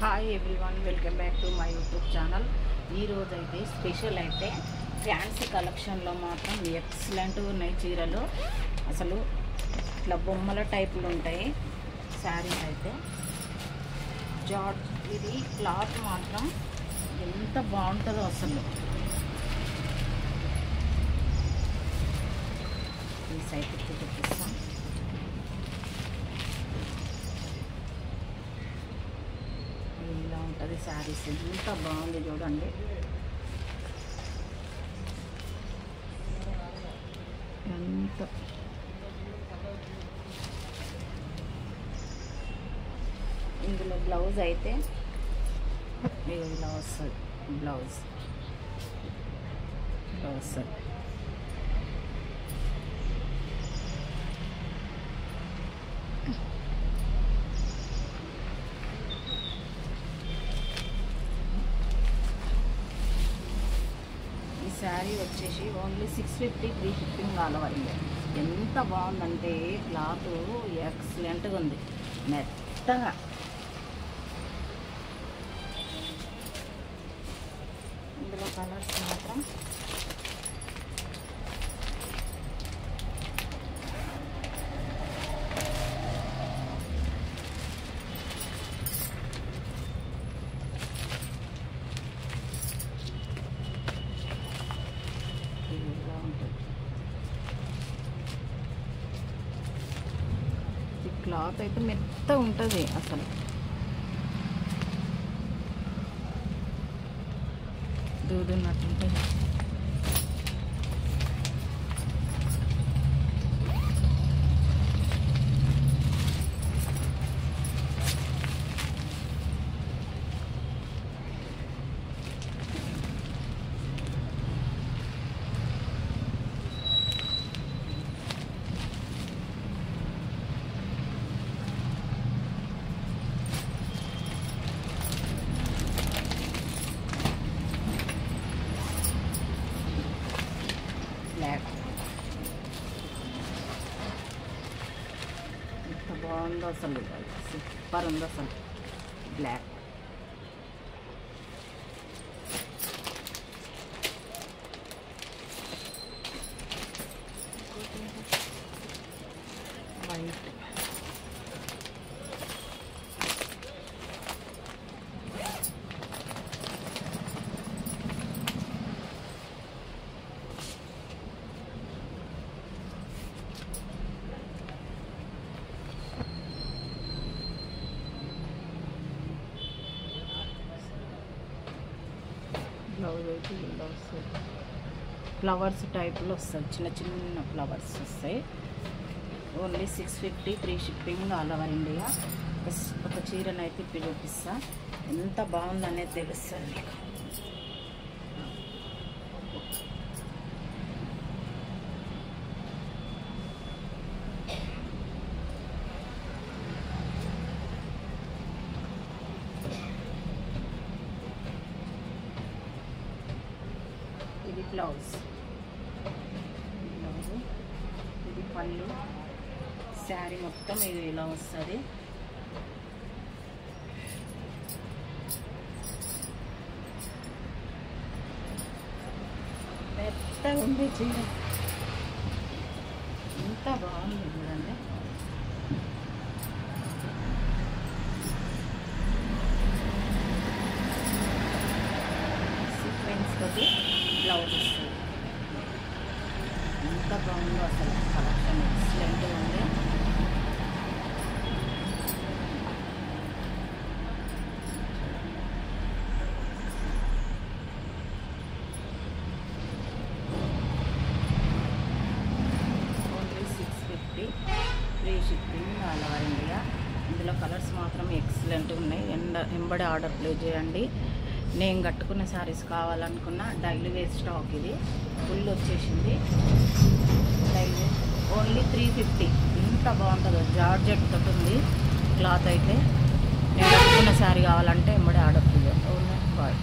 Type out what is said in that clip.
Hi everyone, welcome back to my YouTube channel. ఈరోజు అయితే special అయితే ఫ్యాన్సీ కలెక్షన్లో మాత్రం ఎక్సలెంట్ ఉన్నాయి చీరలు. అసలు ఇట్లా బొమ్మల టైపులు ఉంటాయి శారీస్ అయితే. జార్జ్ ఇది క్లాత్ మాత్రం ఎంత బాగుంటుందో అసలు. ఈ సైడ్ చూపిస్తాం. ఇలా ఉంటుంది శారీస్, ఎంత బాగుంది చూడండి. ఎంత ఇందులో బ్లౌజ్ అయితే ఇలా వస్తుంది. బ్లౌజ్ వస్తుంది. శారీ వచ్చేసి ఓన్లీ 650 ఫ్రీ షిప్పింగ్ కాలవరింది. ఎంత బాగుందంటే క్లాత్ ఎక్సలెంట్గా ఉంది, మెత్తగా. ఇందులో కలర్స్ మాత్రం క్లాత్ అయితే మెత్త ఉంటుంది అసలు. దూదున్నట్టు ఉంటుంది. బ్లాక్ ఎంత బాగుందో అసలు, సూపర్ ఉంది అసలు. బ్లాక్ వైట్ బ్లౌజ్ అయితే ఇలా వస్తుంది. ఫ్లవర్స్ టైప్లో వస్తుంది, చిన్న చిన్న ఫ్లవర్స్ వస్తాయి. Only 650 free shipping all over India. ఒక చీరను అయితే ఇప్పి చూపిస్తా, ఎంత బాగుందనేది తెలుస్తుంది మీకు. ఇది బ్లౌజ్, ఇది పళ్ళు. శారీ మొత్తం ఇది ఇలా వస్తుంది. మెత్తగా ఉంది చీర, ఎంత బాగుంది చూడండి. సీక్వెన్స్ తోటి బ్లౌజ్ వస్తుంది. ఎంత బాగుందో అసలు, కలెక్షన్ ఎక్సలెంట్గా ఉంది. Only 650 free shipping all over India. ఇందులో కలర్స్ మాత్రం ఎక్సలెంట్గా ఉన్నాయి. ఎంబడి ఆర్డర్ ప్లేస్ చేయండి. నేను కట్టుకున్న శారీస్ కావాలనుకున్న డైలీ వేర్ స్టాక్ ఇది ఫుల్ వచ్చేసింది. Daily only 350. ఎంత బాగుంటుందో, జార్జెట్ తోటి ఉంది క్లాత్ అయితే. నేను కట్టుకున్న శారీ కావాలంటే ఎంబడి ఆర్డర్ ప్లేస్. Only bye.